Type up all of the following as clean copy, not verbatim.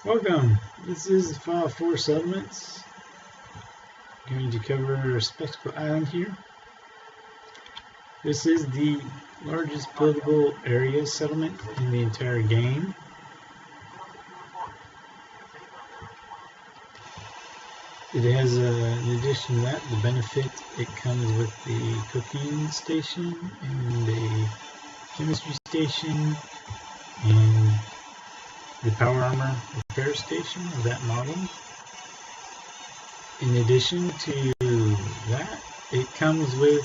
Welcome. This is Fallout 4 Settlements. I'm going to cover Spectacle Island here. This is the largest buildable area settlement in the entire game. It has, in addition to that, the benefit, it comes with the cooking station and a chemistry station and the power armor repair station of that model. In addition to that, it comes with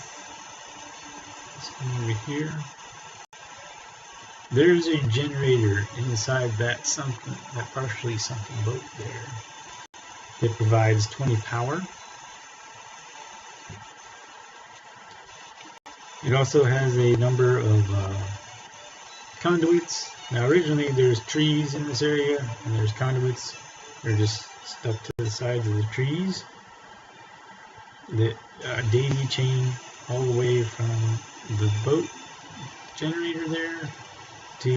this one over here. There's a generator inside that partially sunken boat there that provides 20 power. It also has a number of conduits. Now originally there's trees in this area and there's conduits. They're just stuck to the sides of the trees. The daisy chain all the way from the boat generator there to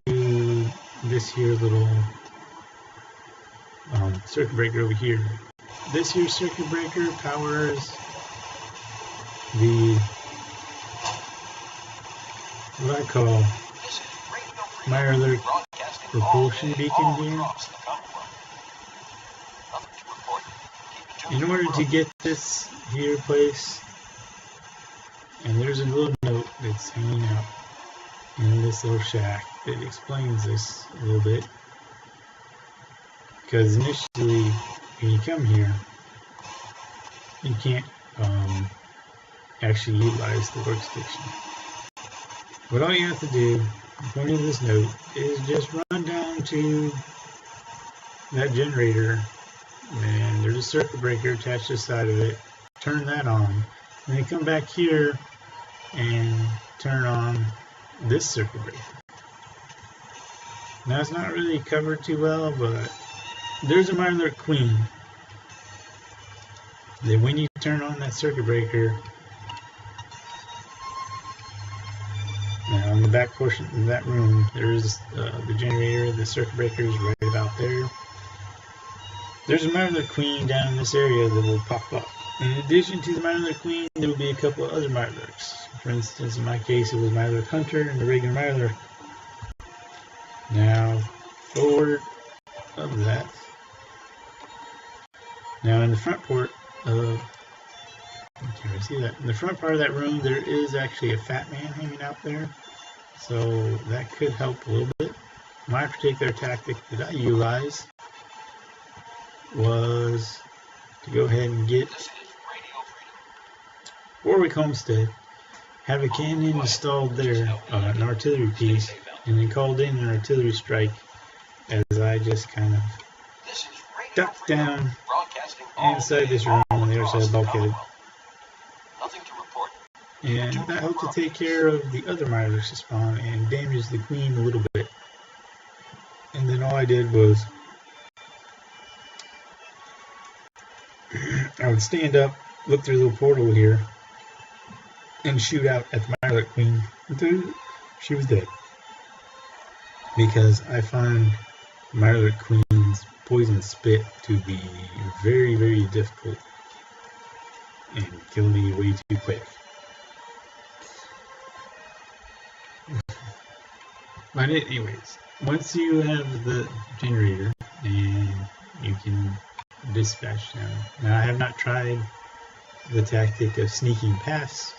this here little circuit breaker over here. This here circuit breaker powers the what I call Mirror propulsion beacon here. In order to get this here placed, and there's a little note that's hanging out in this little shack that explains this a little bit. Because initially, when you come here, you can't actually utilize the workstation. But all you have to do, according to this note, is just run down to that generator, and there's a circuit breaker attached to the side of it. Turn that on, and then come back here and turn on this circuit breaker. Now it's not really covered too well, but there's a Mirror Queen. Then when you turn on that circuit breaker, now in the back portion of that room, there is the generator. The circuit breaker is right about there. There's a Mirror Queen down in this area that will pop up. In addition to the Mirror Queen, there will be a couple of other Mirrors. For instance, in my case, it was Mirror Hunter and the regular Mirror. Now, forward of that. Now, in the front part of, can you see that? In the front part of that room, there is actually a fat man hanging out there. So that could help a little bit. My particular tactic that I utilized was to go ahead and get Warwick Homestead, have a cannon installed there, an artillery piece, and then called in an artillery strike as I just kind of ducked down inside this room on the other side of the bulkhead. And that helped to take care of the other Mirrors to spawn and damage the queen a little bit. And then all I did was I would stand up, look through the little portal here, and shoot out at the Mirror Queen until she was dead. Because I find Mirror Queen's poison spit to be very, very difficult and kill me way too quick. But anyways, once you have the generator and you can dispatch them. Now I have not tried the tactic of sneaking past,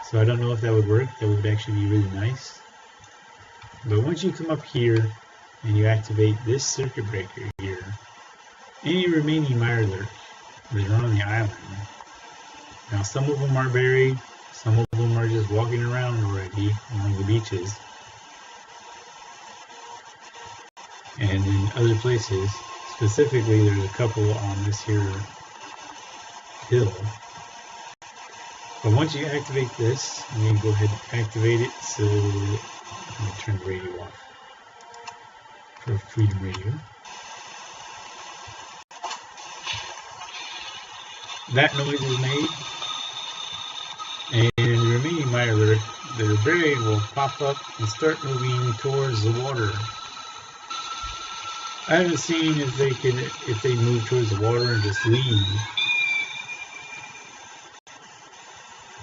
so I don't know if that would work. That would actually be really nice. But once you come up here and you activate this circuit breaker here, any remaining Mirrors that are on the island, now some of them are buried, some of them are just walking around already along the beaches. And in other places, specifically there's a couple on this here hill. But once you activate this, you need to go ahead and activate it, so let me turn the radio off for Freedom Radio. That noise is made, and the remaining Mirror that are buried will pop up and start moving towards the water. I haven't seen if they move towards the water and just leave,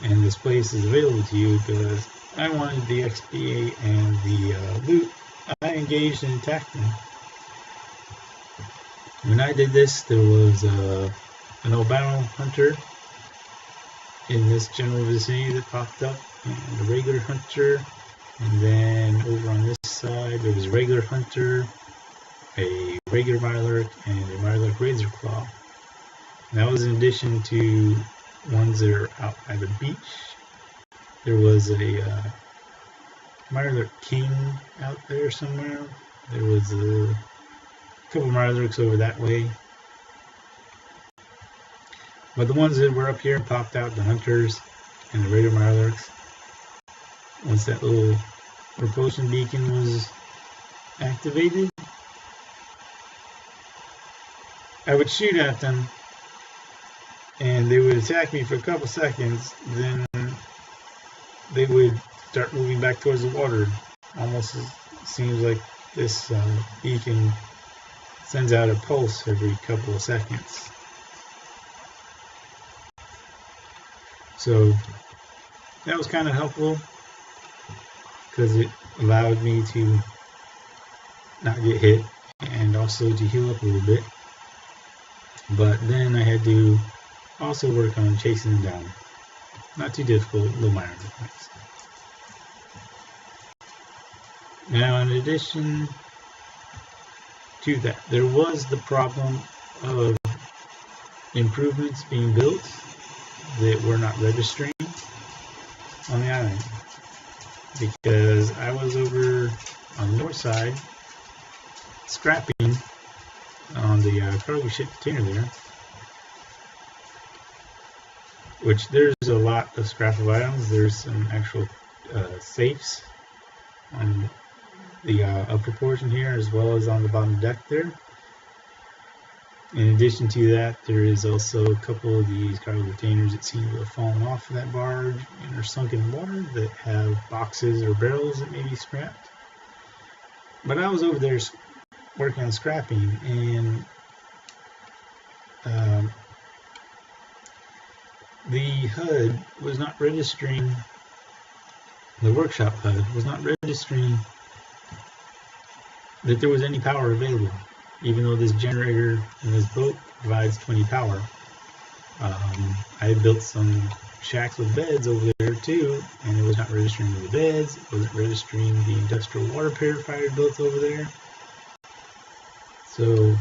and this place is available to you, because I wanted the XP and the loot. I engaged and attacked them. When I did this, there was an albino hunter in this general vicinity that popped up, and a regular hunter, and then over on this side there was a regular hunter, a regular Mirelurk, and a Mirelurk Razorclaw. And that was in addition to ones that are out by the beach. There was a Mirelurk King out there somewhere. There was a couple of Mirelurks over that way. But the ones that were up here and popped out, the hunters and the regular Mirelurks, once that little repulsion beacon was activated, I would shoot at them and they would attack me for a couple seconds, then they would start moving back towards the water. Almost seems like this beacon sends out a pulse every couple of seconds. So that was kind of helpful, because it allowed me to not get hit and also to heal up a little bit. But then I had to also work on chasing them down. Not too difficult, little minor difference. Now, in addition to that, there was the problem of improvements being built that were not registering on the island, because I was over on the north side scrapping on the cargo ship container there, which there's a lot of scrap of items. There's some actual safes on the upper portion here, as well as on the bottom deck there. In addition to that, there is also a couple of these cargo containers that seem to have fallen off of that barge and are sunk in water that have boxes or barrels that may be scrapped. But I was over there working on scrapping, and the HUD was not registering, the workshop HUD was not registering that there was any power available, even though this generator in this boat provides 20 power. I had built some shacks with beds over there too, and it was not registering the beds. It wasn't registering the industrial water purifier built over there. So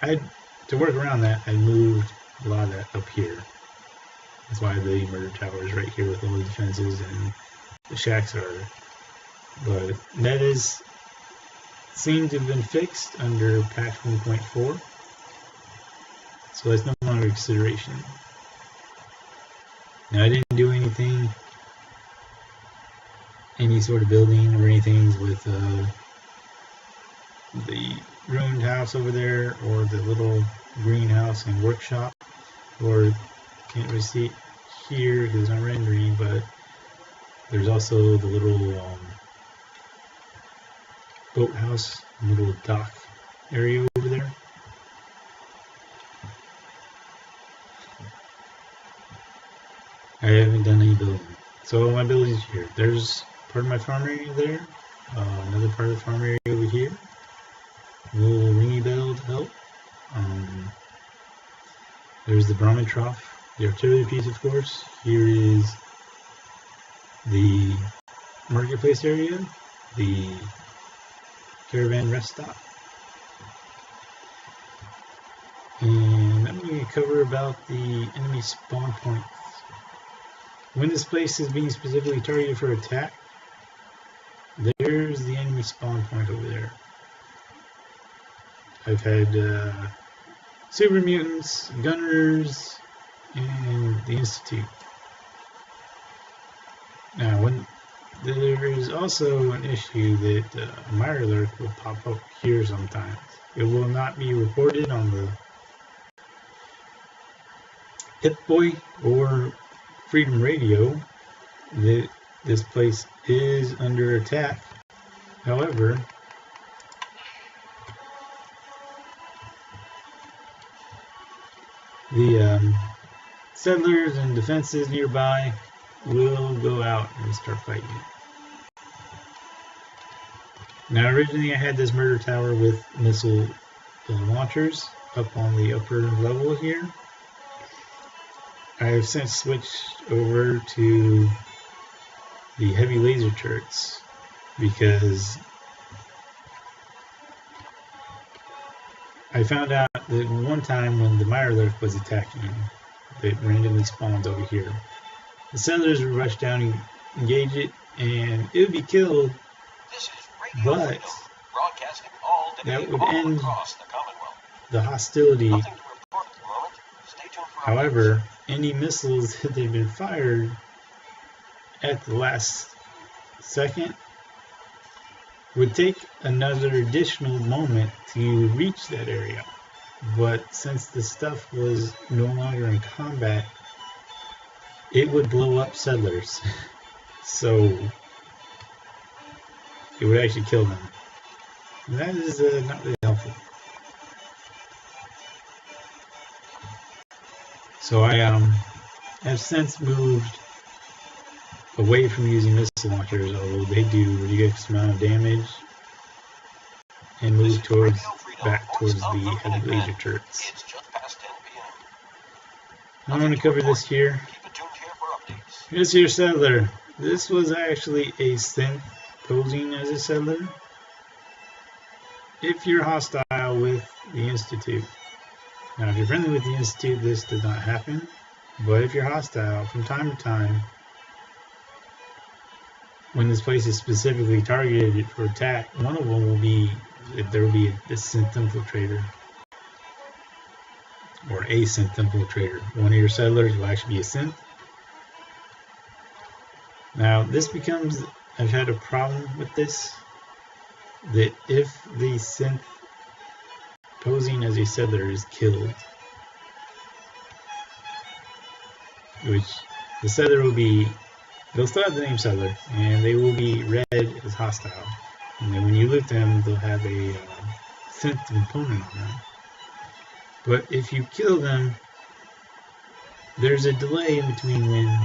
to work around that, I moved a lot of that up here. That's why the murder tower is right here with all the defenses and the shacks are. But that is seemed to have been fixed under patch 1.4, so that's no longer a consideration. Now, I didn't do any sort of building or anything with the ruined house over there, or the little greenhouse and workshop, or can't really see it here because it's not rendering, but there's also the little boathouse, little dock area over there. I haven't done any building. So my building is here. There's part of my farm area there, another part of the farm area over here. A little ringy bell to help. There's the Brahmin trough, the artillery piece, of course. Here is the marketplace area, the caravan rest stop. And I'm going to cover about the enemy spawn points. When this place is being specifically targeted for attack, there's the enemy spawn point over there. I've had super mutants, gunners, and the Institute. Now, when there is also an issue that a Mirelurk will pop up here sometimes. It will not be reported on the Hit-Boy or Freedom Radio that this place is under attack. However, the settlers and defenses nearby will go out and start fighting. Now originally I had this murder tower with missile launchers up on the upper level here. I have since switched over to the heavy laser turrets because I found out that one time when the Mirelurk was attacking, it randomly spawned over here. The settlers would rush down and engage it, and it would be killed, but that would end the hostility. However, any missiles that had been fired at the last second would take another additional moment to reach that area. But since the stuff was no longer in combat, it would blow up settlers. So it would actually kill them. And that is not really helpful. So I have since moved away from using missile launchers, although they do a ridiculous amount of damage, and moved back towards the heavy laser turrets. I'm going to cover this here. Here's your settler. This was actually a synth posing as a settler. If you're hostile with the Institute. Now if you're friendly with the Institute, this does not happen. But if you're hostile, from time to time, when this place is specifically targeted for attack, one of them will be, there will be a synth infiltrator. Or a synth infiltrator. One of your settlers will actually be a synth. Now this becomes, I've had a problem with this, that if the synth posing as a settler is killed, which the settler will be, they'll still have the name settler, and they will be read as hostile. And then when you loot them, they'll have a synth component on them. But if you kill them, there's a delay in between when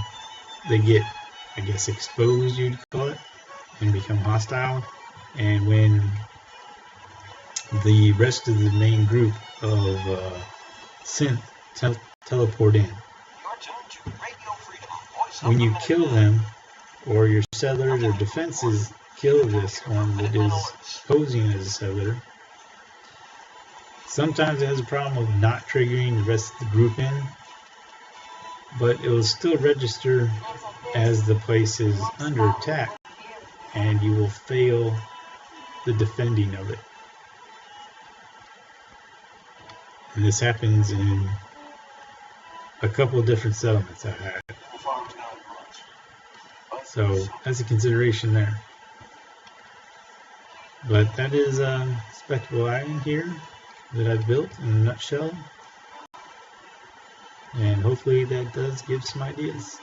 they get, I guess, exposed, you'd call it, and become hostile, and when the rest of the main group of synth teleport in. When you kill them, or your settlers or defenses kill this one that is posing as a settler, sometimes it has a problem of not triggering the rest of the group in, but it will still register as the place is under attack, and you will fail the defending of it. And this happens in a couple of different settlements I've had. So that's a consideration there. But that is Spectral Island here that I've built in a nutshell. And hopefully that does give some ideas.